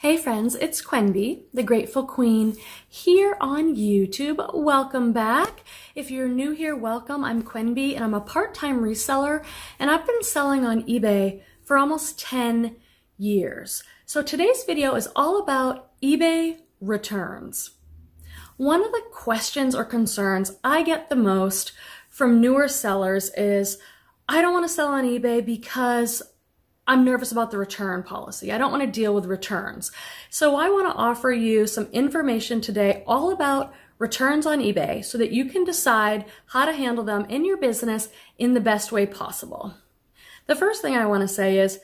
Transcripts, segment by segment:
Hey friends, it's Quenby, the Grateful Queen, here on YouTube. Welcome back. If you're new here, welcome. I'm Quenby and I'm a part-time reseller and I've been selling on eBay for almost 10 years. So today's video is all about eBay returns. One of the questions or concerns I get the most from newer sellers is, I don't want to sell on eBay because I'm nervous about the return policy. I don't want to deal with returns. So I want to offer you some information today all about returns on eBay so that you can decide how to handle them in your business in the best way possible. The first thing I want to say is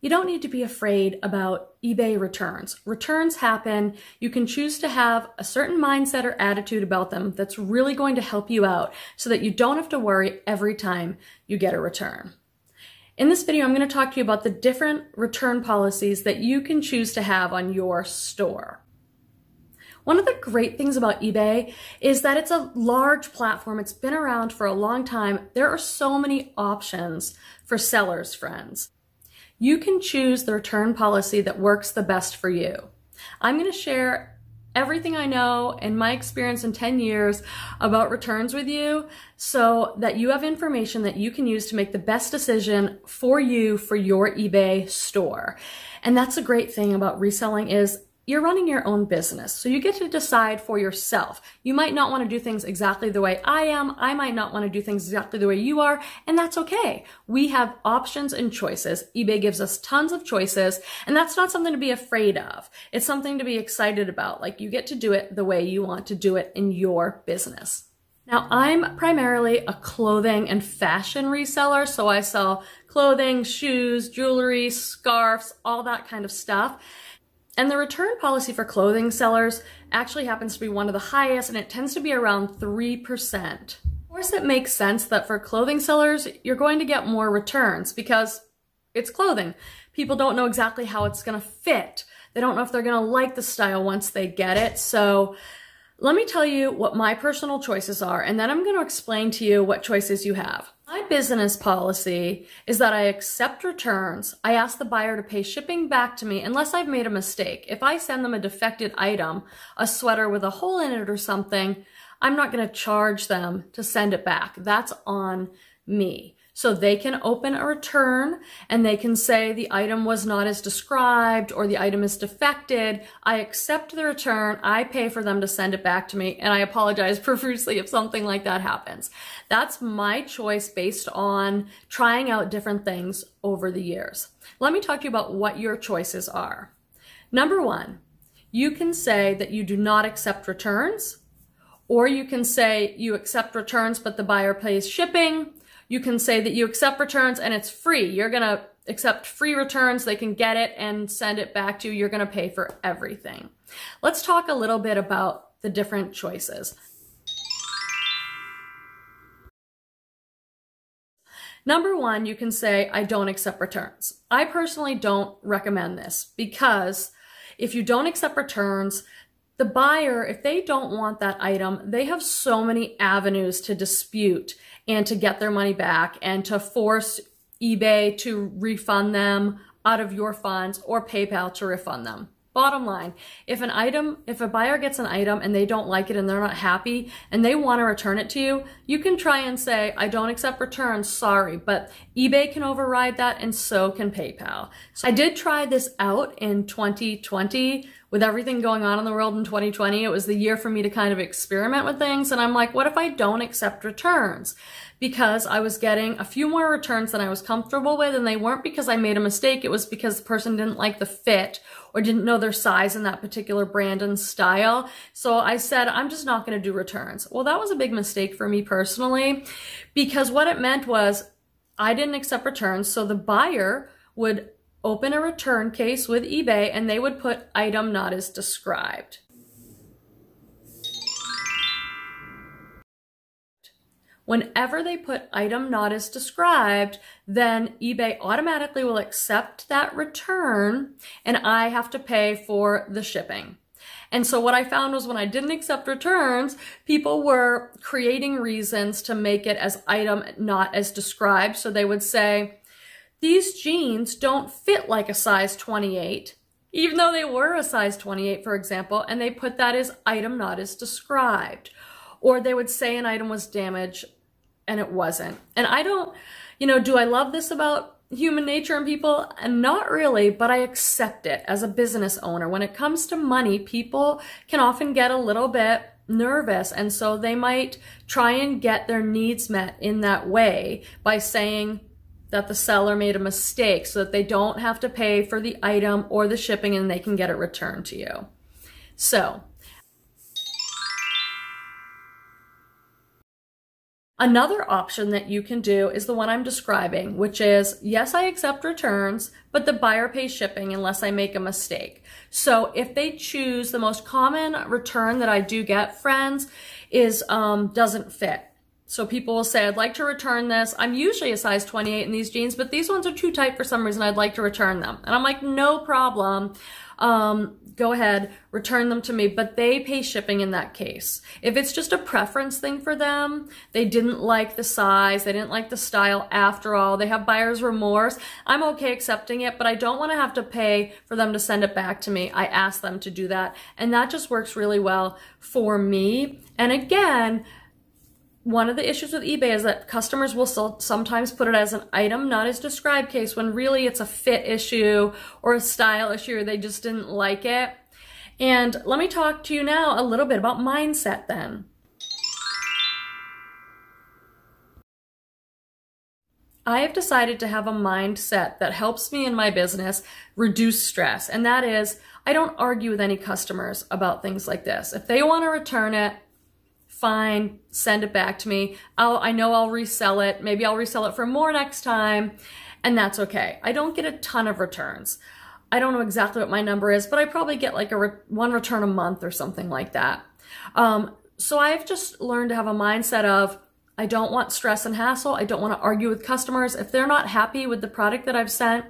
you don't need to be afraid about eBay returns. Returns happen. You can choose to have a certain mindset or attitude about them that's really going to help you out so that you don't have to worry every time you get a return. In this video, I'm going to talk to you about the different return policies that you can choose to have on your store. One of the great things about eBay is that it's a large platform. It's been around for a long time. There are so many options for sellers, friends. You can choose the return policy that works the best for you. I'm going to share everything I know and my experience in 10 years about returns with you so that you have information that you can use to make the best decision for you for your eBay store. And that's the great thing about reselling is you're running your own business. So you get to decide for yourself. You might not want to do things exactly the way I am. I might not want to do things exactly the way you are, and that's okay. We have options and choices. eBay gives us tons of choices, and that's not something to be afraid of. It's something to be excited about. Like, you get to do it the way you want to do it in your business. Now, I'm primarily a clothing and fashion reseller, so I sell clothing, shoes, jewelry, scarves, all that kind of stuff. And the return policy for clothing sellers actually happens to be one of the highest, and it tends to be around 3%. Of course, it makes sense that for clothing sellers, you're going to get more returns because it's clothing. People don't know exactly how it's going to fit. They don't know if they're going to like the style once they get it. So let me tell you what my personal choices are, and then I'm going to explain to you what choices you have. My business policy is that I accept returns. I ask the buyer to pay shipping back to me unless I've made a mistake. If I send them a defected item, a sweater with a hole in it or something, I'm not going to charge them to send it back. That's on me. So they can open a return and they can say the item was not as described or the item is defected. I accept the return, I pay for them to send it back to me, and I apologize profusely if something like that happens. That's my choice based on trying out different things over the years. Let me talk to you about what your choices are. Number one, you can say that you do not accept returns, or you can say you accept returns but the buyer pays shipping. You can say that you accept returns and it's free. You're going to accept free returns. They can get it and send it back to you. You're going to pay for everything. Let's talk a little bit about the different choices. Number one, you can say, I don't accept returns. I personally don't recommend this because if you don't accept returns, the buyer, if they don't want that item, they have so many avenues to dispute and to get their money back and to force eBay to refund them out of your funds or PayPal to refund them. Bottom line, if a buyer gets an item and they don't like it and they're not happy and they want to return it to you, you can try and say, I don't accept returns, sorry, but eBay can override that and so can PayPal. So I did try this out in 2020 with everything going on in the world in 2020. It was the year for me to kind of experiment with things, and I'm like, what if I don't accept returns? Because I was getting a few more returns than I was comfortable with, and they weren't because I made a mistake. It was because the person didn't like the fit or didn't know their size in that particular brand and style. So I said, I'm just not going to do returns. Well, that was a big mistake for me personally, because what it meant was I didn't accept returns. So the buyer would open a return case with eBay and they would put item not as described. Whenever they put item not as described, then eBay automatically will accept that return and I have to pay for the shipping. And so what I found was when I didn't accept returns, people were creating reasons to make it as item not as described. So they would say, these jeans don't fit like a size 28. even though they were a size 28, for example, and they put that as item not as described. Or they would say an item was damaged and it wasn't. And I don't, do I love this about human nature and people? And not really, but I accept it as a business owner. When it comes to money, people can often get a little bit nervous, and so they might try and get their needs met in that way by saying that the seller made a mistake so that they don't have to pay for the item or the shipping and they can get it returned to you. So another option that you can do is the one I'm describing, which is, yes, I accept returns, but the buyer pays shipping unless I make a mistake. So if they choose, the most common return that I do get, friends, is doesn't fit. So people will say, I'd like to return this. I'm usually a size 28 in these jeans, but these ones are too tight for some reason. I'd like to return them. And I'm like, no problem. Go ahead, return them to me, but they pay shipping in that case. If it's just a preference thing for them, they didn't like the size, they didn't like the style after all, they have buyer's remorse, I'm okay accepting it, but I don't want to have to pay for them to send it back to me. I ask them to do that, and that just works really well for me. And again, one of the issues with eBay is that customers will still sometimes put it as an item not as described case when really it's a fit issue or a style issue, or they just didn't like it. And let me talk to you now a little bit about mindset then. I have decided to have a mindset that helps me in my business reduce stress, and that is, I don't argue with any customers about things like this. If they want to return it, fine, send it back to me. I know I'll resell it. Maybe I'll resell it for more next time, and that's okay. I don't get a ton of returns. I don't know exactly what my number is, but I probably get like one return a month or something like that. So I've just learned to have a mindset of, I don't want stress and hassle. I don't want to argue with customers. If they're not happy with the product that I've sent,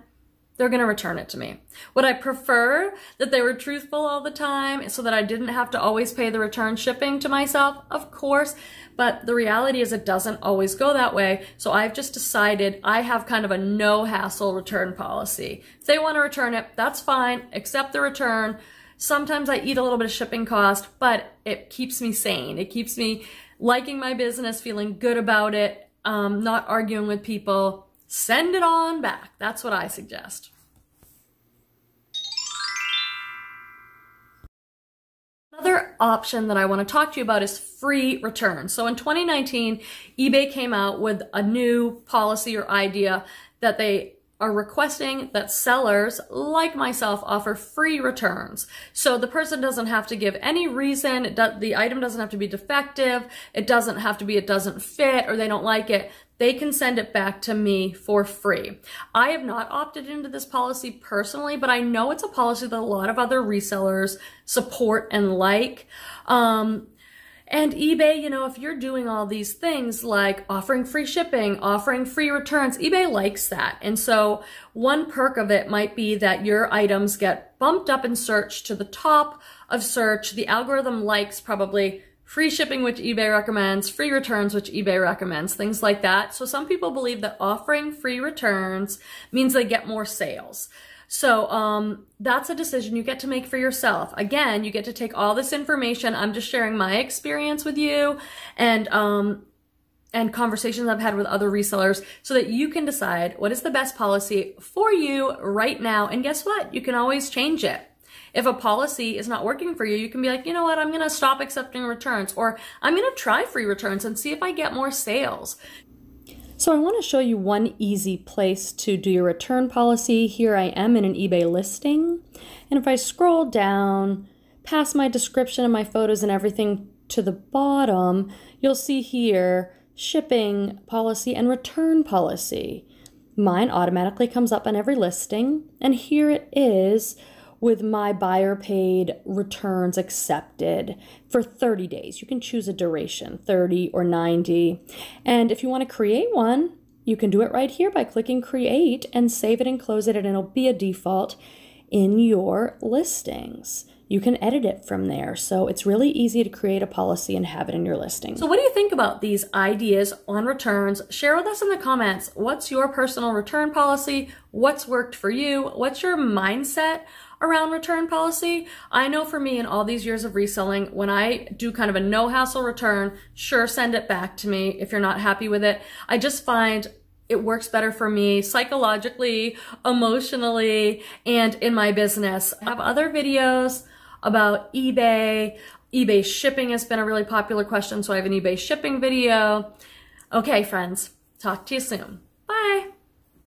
they're going to return it to me. Would I prefer that they were truthful all the time so that I didn't have to always pay the return shipping to myself? Of course, but the reality is it doesn't always go that way. So I've just decided I have kind of a no hassle return policy. If they want to return it, that's fine. Accept the return. Sometimes I eat a little bit of shipping cost, but it keeps me sane. It keeps me liking my business, feeling good about it, not arguing with people. Send it on back. That's what I suggest. Another option that I want to talk to you about is free returns. So in 2019, eBay came out with a new policy or idea that they are requesting that sellers like myself offer free returns. So the person doesn't have to give any reason. The item doesn't have to be defective. It doesn't have to be it doesn't fit or they don't like it. They can send it back to me for free. I have not opted into this policy personally, but I know it's a policy that a lot of other resellers support and like. And eBay, if you're doing all these things like offering free shipping, offering free returns, eBay likes that. And so one perk of it might be that your items get bumped up in search to the top of search. The algorithm likes probably free shipping, which eBay recommends, free returns, which eBay recommends, things like that. So some people believe that offering free returns means they get more sales. So that's a decision you get to make for yourself. Again, you get to take all this information. I'm just sharing my experience with you and conversations I've had with other resellers so that you can decide what is the best policy for you right now. And guess what? You can always change it. If a policy is not working for you, you can be like, you know what, I'm going to stop accepting returns, or I'm going to try free returns and see if I get more sales. So I want to show you one easy place to do your return policy. Here I am in an eBay listing. And if I scroll down past my description and my photos and everything to the bottom, you'll see here shipping policy and return policy. Mine automatically comes up on every listing. And here it is with my buyer paid returns accepted for 30 days. You can choose a duration, 30 or 90. And if you want to create one, you can do it right here by clicking create and save it and close it, and it'll be a default in your listings. You can edit it from there. So it's really easy to create a policy and have it in your listing. So what do you think about these ideas on returns? Share with us in the comments. What's your personal return policy? What's worked for you? What's your mindset around return policy. I know for me in all these years of reselling, when I do kind of a no hassle return, sure, send it back to me if you're not happy with it. I just find it works better for me psychologically, emotionally, and in my business. I have other videos about eBay. eBay shipping has been a really popular question, so I have an eBay shipping video. Okay, friends, talk to you soon.